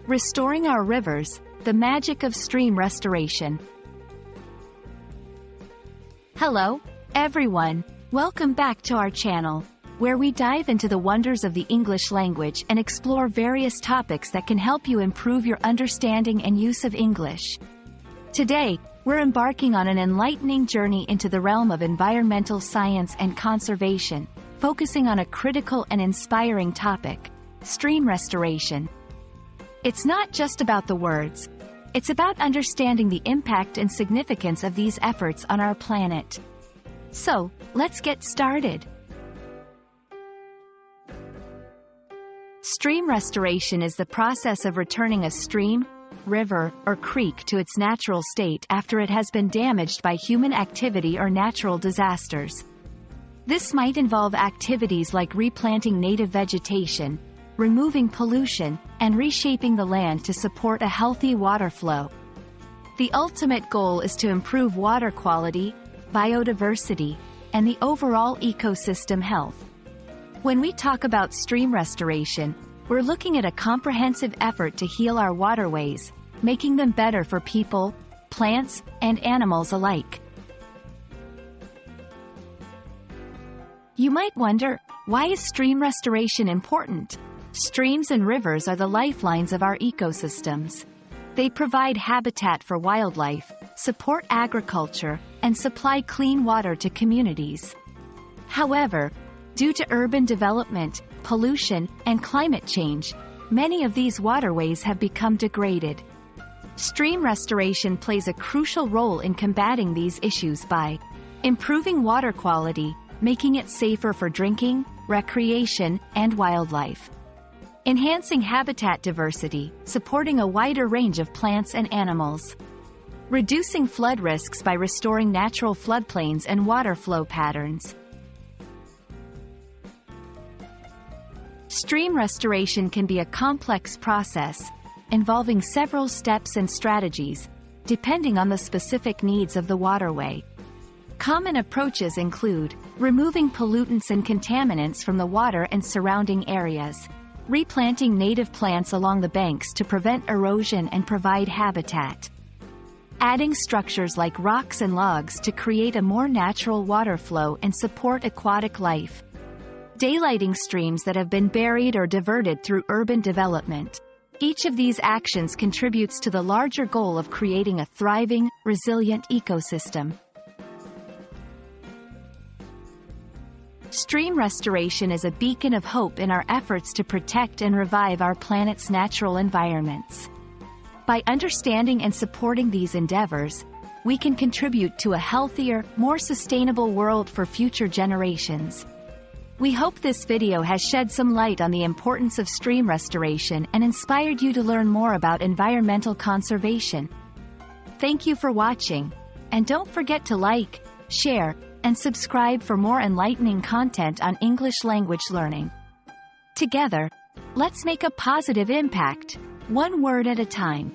Restoring our rivers, the magic of stream restoration. Hello, everyone. Welcome back to our channel, where we dive into the wonders of the English language and explore various topics that can help you improve your understanding and use of English. Today, we're embarking on an enlightening journey into the realm of environmental science and conservation, focusing on a critical and inspiring topic: stream restoration. It's not just about the words. It's about understanding the impact and significance of these efforts on our planet. So, let's get started. Stream restoration is the process of returning a stream, river, or creek to its natural state after it has been damaged by human activity or natural disasters. This might involve activities like replanting native vegetation, removing pollution, and reshaping the land to support a healthy water flow. The ultimate goal is to improve water quality, biodiversity, and the overall ecosystem health. When we talk about stream restoration, we're looking at a comprehensive effort to heal our waterways, making them better for people, plants, and animals alike. You might wonder, why is stream restoration important? Streams and rivers are the lifelines of our ecosystems. They provide habitat for wildlife, support agriculture, and supply clean water to communities. However, due to urban development, pollution, and climate change, many of these waterways have become degraded. Stream restoration plays a crucial role in combating these issues by improving water quality, making it safer for drinking, recreation, and wildlife. Enhancing habitat diversity, supporting a wider range of plants and animals. Reducing flood risks by restoring natural floodplains and water flow patterns. Stream restoration can be a complex process, involving several steps and strategies, depending on the specific needs of the waterway. Common approaches include removing pollutants and contaminants from the water and surrounding areas, replanting native plants along the banks to prevent erosion and provide habitat, adding structures like rocks and logs to create a more natural water flow and support aquatic life, daylighting streams that have been buried or diverted through urban development. Each of these actions contributes to the larger goal of creating a thriving, resilient ecosystem. Stream restoration is a beacon of hope in our efforts to protect and revive our planet's natural environments. By understanding and supporting these endeavors, we can contribute to a healthier, more sustainable world for future generations. We hope this video has shed some light on the importance of stream restoration and inspired you to learn more about environmental conservation. Thank you for watching, and don't forget to like, share, and subscribe for more enlightening content on English language learning. Together, let's make a positive impact, one word at a time.